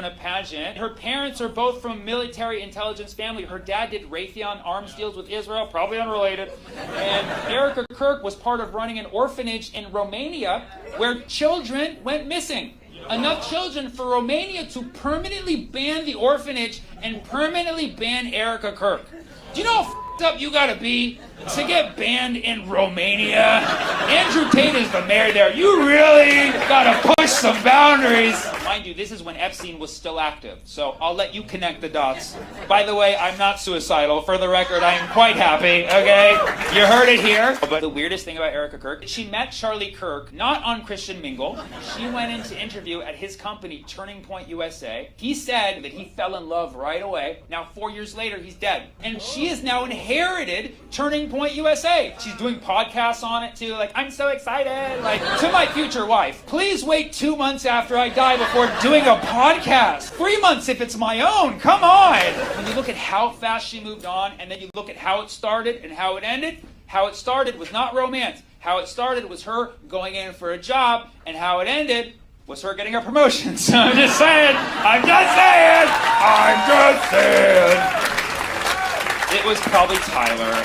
a pageant. Her parents are both from military intelligence family. Her dad did Raytheon arms deals with Israel, probably unrelated. And Erica Kirk was part of running an orphanage in Romania where children went missing. Enough children for Romania to permanently ban the orphanage and permanently ban Erica Kirk. Do you know how up you gotta be to get banned in Romania? Andrew Tate is the mayor there. You really gotta push some boundaries. Mind you, this is when Epstein was still active, so I'll let you connect the dots. By the way, I'm not suicidal. For the record, I am quite happy, okay? You heard it here. But the weirdest thing about Erica Kirk, she met Charlie Kirk, not on Christian Mingle. She went in to interview at his company, Turning Point USA. He said that he fell in love right away. Now, 4 years later, he's dead. And she is now inherited Turning Point USA. She's doing podcasts on it too, like, I'm so excited. Like, to my future wife, please wait 2 months after I die before doing a podcast. 3 months if it's my own, come on. When you look at how fast she moved on, and then you look at how it started and how it ended, how it started was not romance. How it started was her going in for a job, and how it ended was her getting a promotion. So I'm just saying. It was probably Tyler.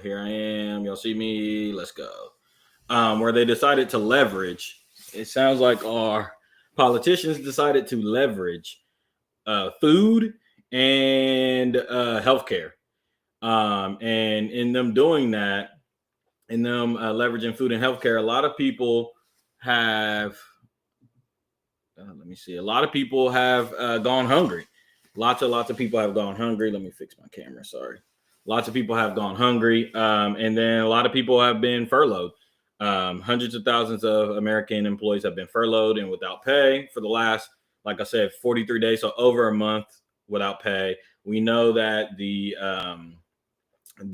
Here I am. Y'all see me? Let's go. Where they decided to leverage. It sounds like our politicians decided to leverage food and healthcare. And in them doing that, in them leveraging food and healthcare, a lot of people have. Let me see. A lot of people have gone hungry. Lots of people have gone hungry. Let me fix my camera. Sorry. Lots of people have gone hungry, and then a lot of people have been furloughed. Hundreds of thousands of American employees have been furloughed and without pay for the last, like I said, 43 days, so over a month without pay. We know that the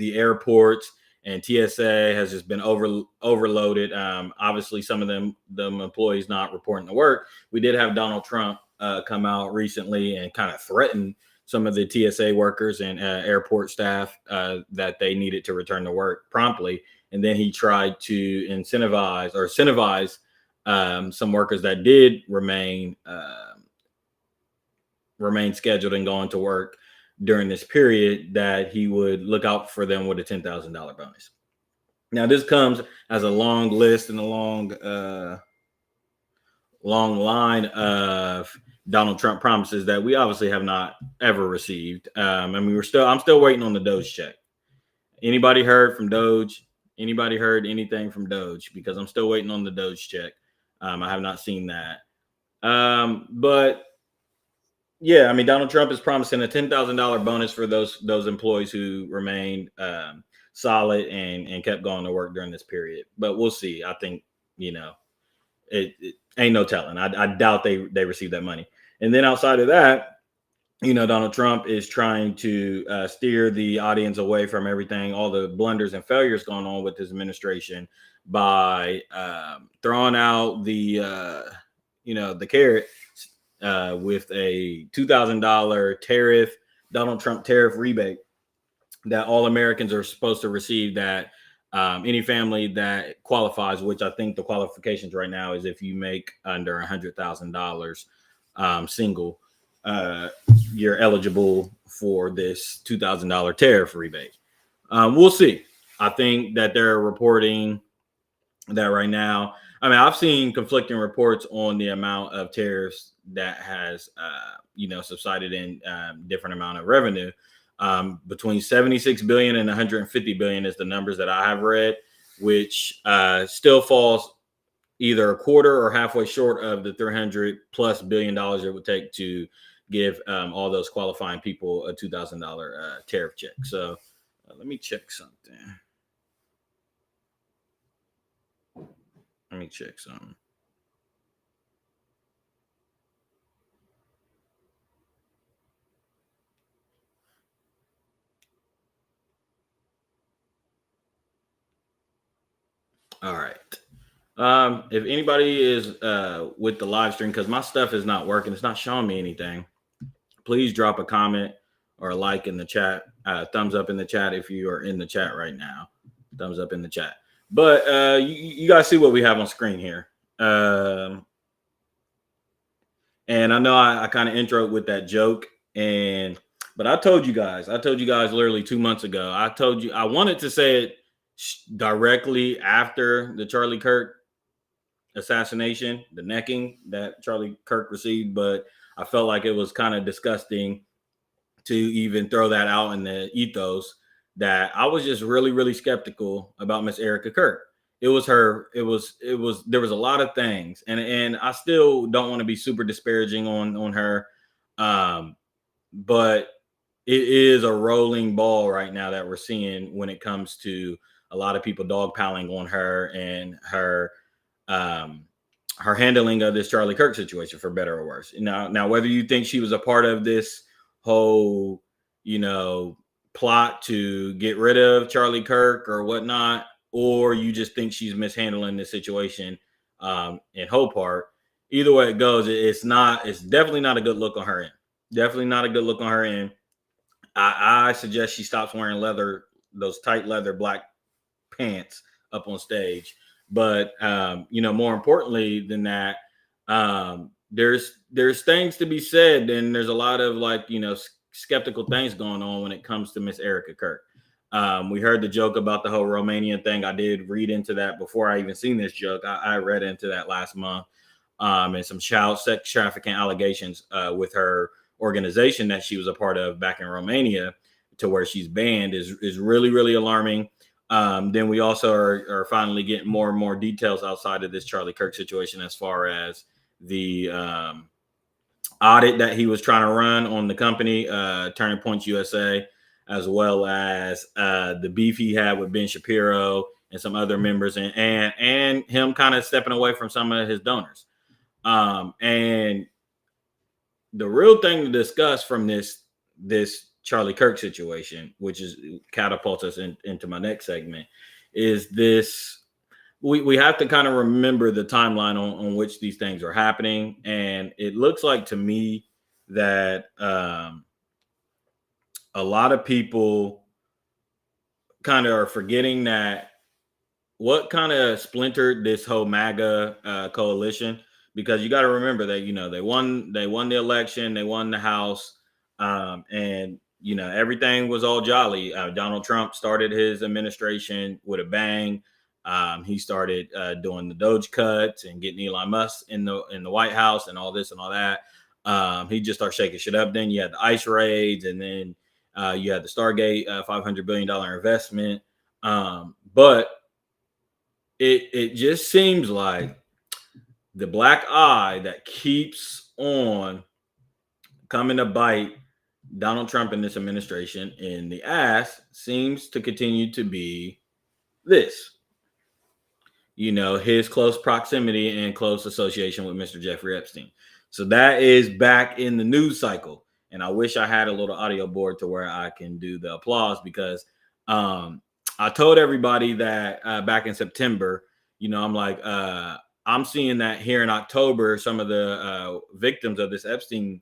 airports and TSA has just been overloaded. Obviously, some of them employees not reporting to work. We did have Donald Trump come out recently and kind of threaten some of the TSA workers and airport staff that they needed to return to work promptly. And then he tried to incentivize some workers that did remain scheduled and going to work during this period, that he would look out for them with a $10,000 bonus. Now, this comes as a long list and a long line of Donald Trump promises that we obviously have not ever received. I mean, I'm still waiting on the Doge check. Anybody heard from Doge? Anybody heard anything from Doge? Because I'm still waiting on the Doge check. I have not seen that. But yeah, I mean, Donald Trump is promising a $10,000 bonus for those employees who remain solid and kept going to work during this period. But we'll see. I think, it ain't no telling. I doubt they received that money. And then outside of that, Donald Trump is trying to steer the audience away from everything, all the blunders and failures going on with his administration by throwing out the carrot with a $2,000 tariff, Donald Trump tariff rebate that all Americans are supposed to receive, that any family that qualifies, which I think the qualifications right now is if you make under $100,000 single, you're eligible for this $2,000 tariff rebate. We'll see. I think that they're reporting that right now. I mean, I've seen conflicting reports on the amount of tariffs that has, subsided in different amount of revenue. Between 76 billion and 150 billion is the numbers that I have read, which still falls either a quarter or halfway short of the $300+ billion it would take to give all those qualifying people a $2,000 tariff check. So let me check something. All right. If anybody is with the live stream, because my stuff is not working, it's not showing me anything, please drop a comment or a like in the chat. Thumbs up in the chat if you are in the chat right now. Thumbs up in the chat. But you guys see what we have on screen here. And I know I kind of introed with that joke, but I told you guys literally 2 months ago, I told you I wanted to say it directly after the Charlie Kirk assassination, the necking that Charlie Kirk received, but I felt like it was kind of disgusting to even throw that out in the ethos, that I was just really, really skeptical about Miss Erica Kirk. There was a lot of things, and I still don't want to be super disparaging on her, but it is a rolling ball right now that we're seeing when it comes to a lot of people dogpiling on her and her handling of this Charlie Kirk situation, for better or worse. Now, whether you think she was a part of this whole, plot to get rid of Charlie Kirk or whatnot, or you just think she's mishandling the situation in whole part, either way it goes, it's definitely not a good look on her end. Definitely not a good look on her end. I suggest she stops wearing those tight leather black pants up on stage. But more importantly than that, there's things to be said, and there's a lot of skeptical things going on when it comes to Miss Erica Kirk. We heard the joke about the whole Romanian thing. I did read into that before I even seen this joke. I read into that last month, and some child sex trafficking allegations with her organization that she was a part of back in Romania, to where she's banned, is really, really alarming. Then we also are finally getting more and more details outside of this Charlie Kirk situation, as far as the audit that he was trying to run on the company, Turning Points USA, as well as the beef he had with Ben Shapiro and some other members, and him kind of stepping away from some of his donors. And the real thing to discuss from this Charlie Kirk situation, which is catapults us into my next segment, is this. We have to kind of remember the timeline on which these things are happening. And it looks like to me that a lot of people kind of are forgetting that what kind of splintered this whole MAGA coalition, because you got to remember that, they won the election, they won the House, and everything was all jolly. Donald Trump started his administration with a bang. He started doing the Doge cuts and getting Elon Musk in the White House and all this and all that. He just started shaking shit up. Then you had the ICE raids, and then you had the Stargate $500 billion investment. But it just seems like the black eye that keeps on coming to bite Donald Trump and this administration in the ass seems to continue to be this. His close proximity and close association with Mr. Jeffrey Epstein. So that is back in the news cycle. And I wish I had a little audio board to where I can do the applause, because I told everybody that back in September, I'm like, I'm seeing that here in October, some of the victims of this Epstein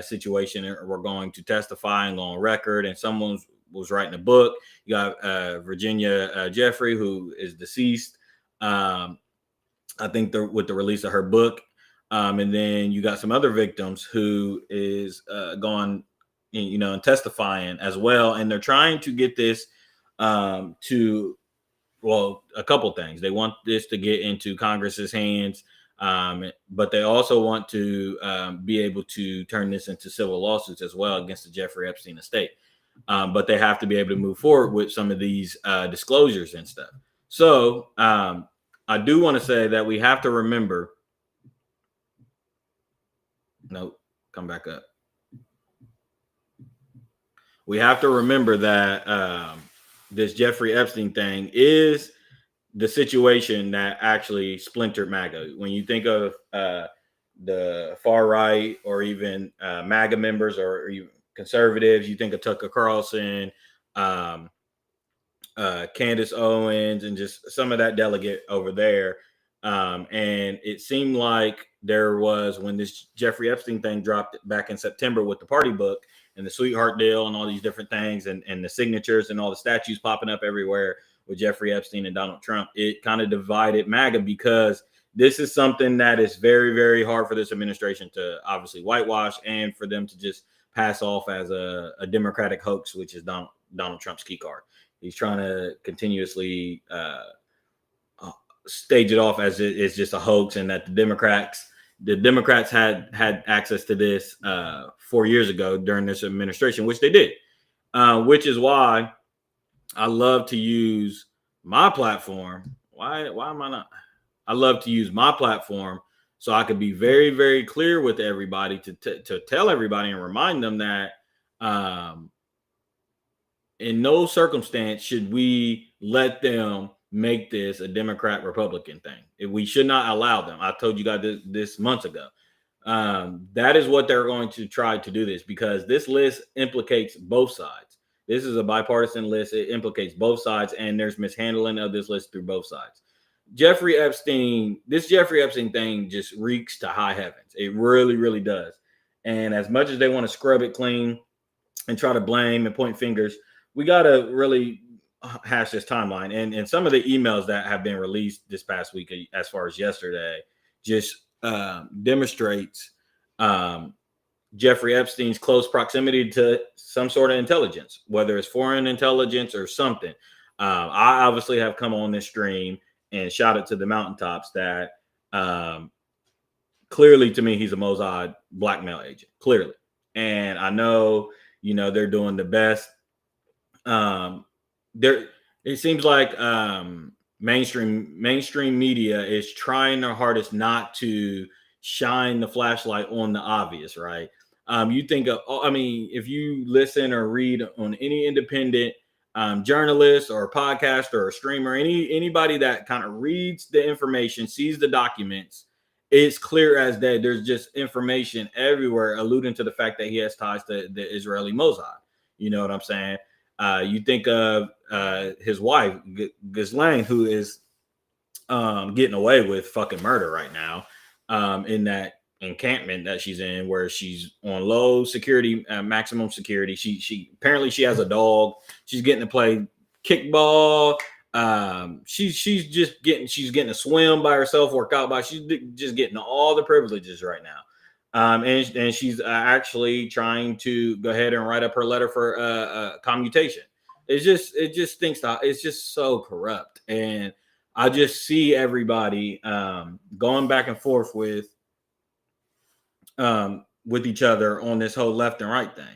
situation were going to testify and go on record, and someone was writing a book. You got Virginia Jeffrey, who is deceased. I think with the release of her book, and then you got some other victims who is going, and testifying as well, and they're trying to get this to, well, a couple things. They want this to get into Congress's hands, but they also want to be able to turn this into civil lawsuits as well against the Jeffrey Epstein estate. But they have to be able to move forward with some of these disclosures and stuff. So I do want to say that we have to remember. Nope, come back up. We have to remember that this Jeffrey Epstein thing is the situation that actually splintered MAGA. When you think of the far right, or even MAGA members, or even conservatives, you think of Tucker Carlson, Candace Owens, and just some of that delegate over there. And it seemed like there was, when this Jeffrey Epstein thing dropped back in September with the party book and the sweetheart deal and all these different things, and the signatures and all the statues popping up everywhere with Jeffrey Epstein and Donald Trump, it kind of divided MAGA, because this is something that is very, very hard for this administration to obviously whitewash, and for them to just pass off as a Democratic hoax, which is Donald Trump's key card. He's trying to continuously stage it off as it's just a hoax, and that the Democrats had access to this 4 years ago during this administration, which they did, which is why I love to use my platform. Why am I not? I love to use my platform so I could be very, very clear with everybody to tell everybody and remind them that in no circumstance should we let them make this a Democrat-Republican thing. We should not allow them. I told you guys this months ago. That is what they're going to try to do this, because this list implicates both sides. This is a bipartisan list. It implicates both sides, and there's mishandling of this list through both sides. This Jeffrey Epstein thing just reeks to high heavens. It really, really does. And as much as they want to scrub it clean and try to blame and point fingers, we got to really hash this timeline. And some of the emails that have been released this past week, as far as yesterday, just demonstrates Jeffrey Epstein's close proximity to some sort of intelligence, whether it's foreign intelligence or something. I obviously have come on this stream and shouted to the mountaintops that clearly, to me, he's a Mossad blackmail agent, clearly. And I know, they're doing the best. It seems like mainstream media is trying their hardest not to shine the flashlight on the obvious, right? You think of, if you listen or read on any independent journalist or podcaster or streamer, anybody that kind of reads the information, sees the documents, it's clear as day. There's just information everywhere alluding to the fact that he has ties to the Israeli Mossad. You know what I'm saying? You think of his wife, Ghislaine, who is getting away with fucking murder right now in that encampment that she's in, where she's on low security, maximum security. She apparently she has a dog. She's getting to play kickball. She's getting to swim by herself, work out by. She's just getting all the privileges right now. And she's actually trying to go ahead and write up her letter for commutation. It just thinks that it's just so corrupt. And I just see everybody going back and forth with each other on this whole left and right thing.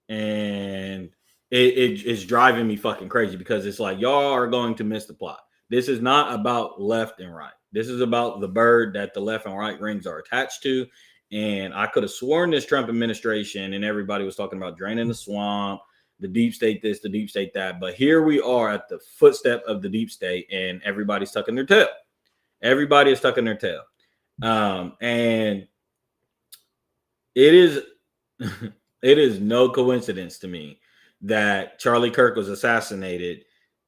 And it's driving me fucking crazy, because it's like, y'all are going to miss the plot. This is not about left and right. This is about the bird that the left and right rings are attached to. And I could have sworn this Trump administration and everybody was talking about draining the swamp, the deep state this, the deep state that. But here we are at the footstep of the deep state, and everybody's tucking their tail. Everybody is tucking their tail. And it is it is no coincidence to me that Charlie Kirk was assassinated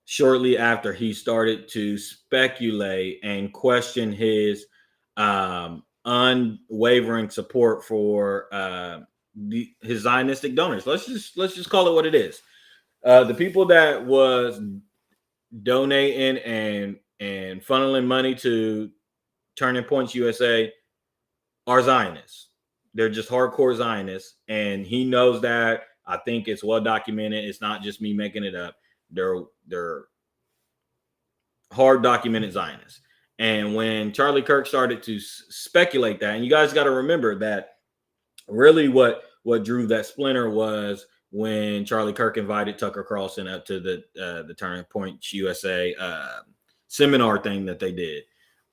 shortly after he started to speculate and question his unwavering support for his Zionistic donors. Let's just call it what it is. The people that was donating and funneling money to Turning Points USA are Zionists. They're just hardcore Zionists, and he knows that. I think it's well documented. It's not just me making it up. They're hard documented Zionists. And when Charlie Kirk started to speculate that, and you guys got to remember that really what drew that splinter was when Charlie Kirk invited Tucker Carlson up to the Turning Point USA seminar thing that they did.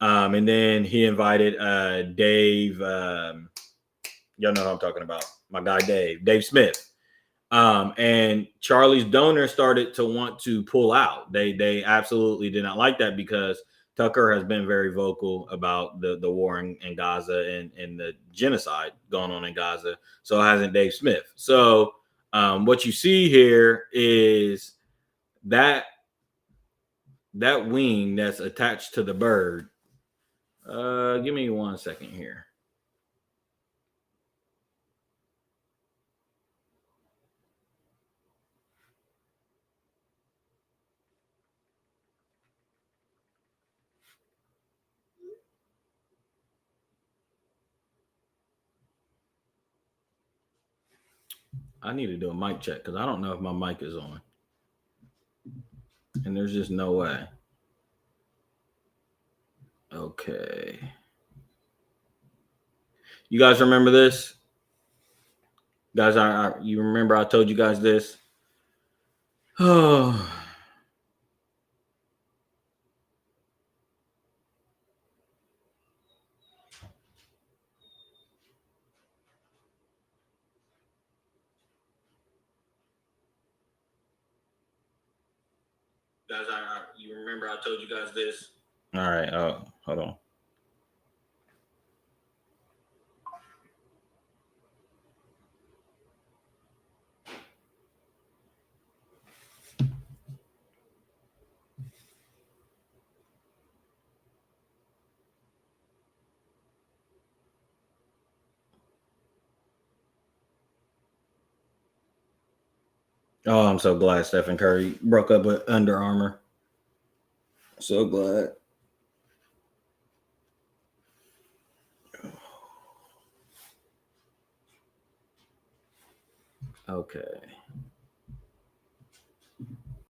And then he invited Dave, y'all know who I'm talking about, my guy Dave Smith. And Charlie's donors started to want to pull out. They absolutely did not like that because Tucker has been very vocal about the war in Gaza and the genocide going on in Gaza. So hasn't Dave Smith. So what you see here is that wing that's attached to the bird. Give me 1 second here. I need to do a mic check because I don't know if my mic is on. And there's just no way. Okay. You guys remember this? Guys, you remember I told you guys this? Oh. Guys, you remember I told you guys this? All right. Oh, hold on. Oh, I'm so glad Stephen Curry broke up with Under Armour. So glad. Okay.